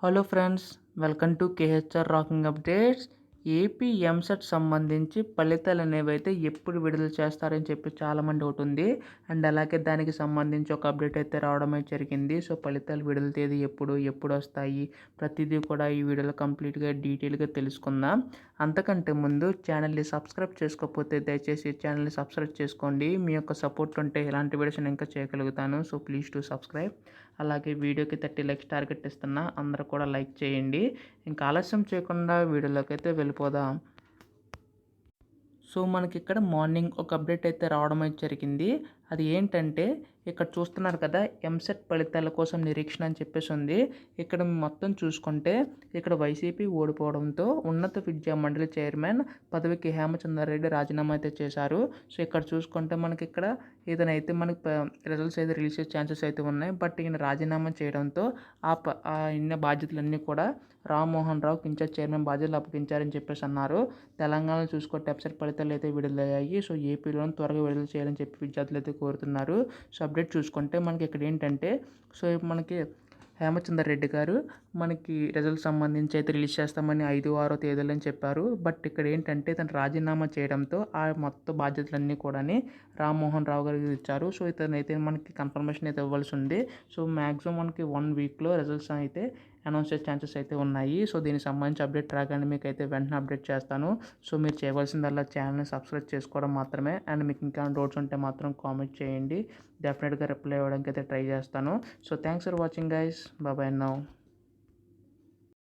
Hello friends, welcome to KHR rocking updates. AP EAMCET సంబంధించి ఫలితాలు అనేవి అయితే ఎప్పుడు విడుదల చేస్తారని చెప్పి చాలామంది ఒకటి ఉంది. అండ్ అలాగే దానికి సంబంధించి ఒక అప్డేట్ అయితే రావడం అయితే జరిగింది. సో ఫలితాలు విడుదల తేదీ ఎప్పుడు వస్తాయి, ప్రతిదీ కూడా ఈ వీడియోలో కంప్లీట్గా డీటెయిల్గా తెలుసుకుందాం. అంతకంటే ముందు ఛానల్ని సబ్స్క్రైబ్ చేసుకోకపోతే దయచేసి ఛానల్ని సబ్స్క్రైబ్ చేసుకోండి. మీ యొక్క సపోర్ట్ ఉంటే ఇలాంటి వీడియోస్ నేను ఇంకా చేయగలుగుతాను. So please to subscribe. అలాగే వీడియోకి 30 లైక్స్ టార్గెట్ ఇస్తున్నా, అందరూ కూడా లైక్ చేయండి. ఇంకా ఆలస్యం చేయకుండా వీడియోలోకి అయితే వెళ్ళిపోదాం. సో మనకి ఇక్కడ మార్నింగ్ ఒక అప్డేట్ అయితే రావడం అయితే జరిగింది. అది ఏంటంటే ఇక్కడ చూస్తున్నారు కదా, ఎంసెట్ ఫలితాల కోసం నిరీక్షణ అని చెప్పేసి ఉంది. ఇక్కడ మొత్తం చూసుకుంటే ఇక్కడ వైసీపీ ఓడిపోవడంతో ఉన్నత విద్యా మండలి చైర్మన్ పదవికి హేమచంద్రారెడ్డి రాజీనామా అయితే చేశారు. సో ఇక్కడ చూసుకుంటే మనకి ఇక్కడ ఏదైతే మనకి రిజల్ట్స్ అయితే రిలీజ్ చేసే ఛాన్సెస్ అయితే ఉన్నాయి. బట్ ఈయన రాజీనామా చేయడంతో ఆ ఇన్న బాధ్యతలన్నీ కూడా రామ్మోహన్ రావుకి ఇన్ఛార్జ్ చైర్మన్ బాధ్యతలు అప్పగించారని చెప్పేసి అన్నారు. తెలంగాణలో చూసుకుంటే ఎంసెట్ ఫలితాలు అయితే విడుదలయ్యాయి. సో ఏపీలోనే త్వరగా విడుదల చేయాలని చెప్పి విద్యార్థులు అయితే కోరుతున్నారు. సో అప్డేట్ చూసుకుంటే మనకి ఇక్కడ ఏంటంటే, సో మనకి హేమచంద్ర రెడ్డి గారు మనకి రిజల్ట్ సంబంధించి అయితే రిలీజ్ చేస్తామని 5, 6 తేదీలని చెప్పారు. బట్ ఇక్కడ ఏంటంటే తను రాజీనామా చేయడంతో ఆ మొత్తం బాధ్యతలన్నీ కూడా రామ్మోహన్ రావు గారికి ఇచ్చారు. సో ఇతను అయితే మనకి కన్ఫర్మేషన్ అయితే ఇవ్వాల్సి ఉంది. సో మ్యాక్సిమం మనకి 1 వీక్లో రిజల్ట్స్ అయితే అనౌన్స్ చేసే ఛాన్సెస్ అయితే ఉన్నాయి. సో దీనికి సంబంధించి అప్డేట్ రాగానే మీకు అయితే వెంటనే అప్డేట్ చేస్తాను. సో మీరు చేయవలసిందల్లా ఛానల్ని సబ్స్క్రైబ్ చేసుకోవడం మాత్రమే. అండ్ మీకు ఇంకా డౌట్స్ ఉంటే మాత్రం కామెంట్ చేయండి. డెఫినెట్గా రిప్లై ఇవ్వడానికి అయితే ట్రై చేస్తాను. So thanks for watching guys. Bye now.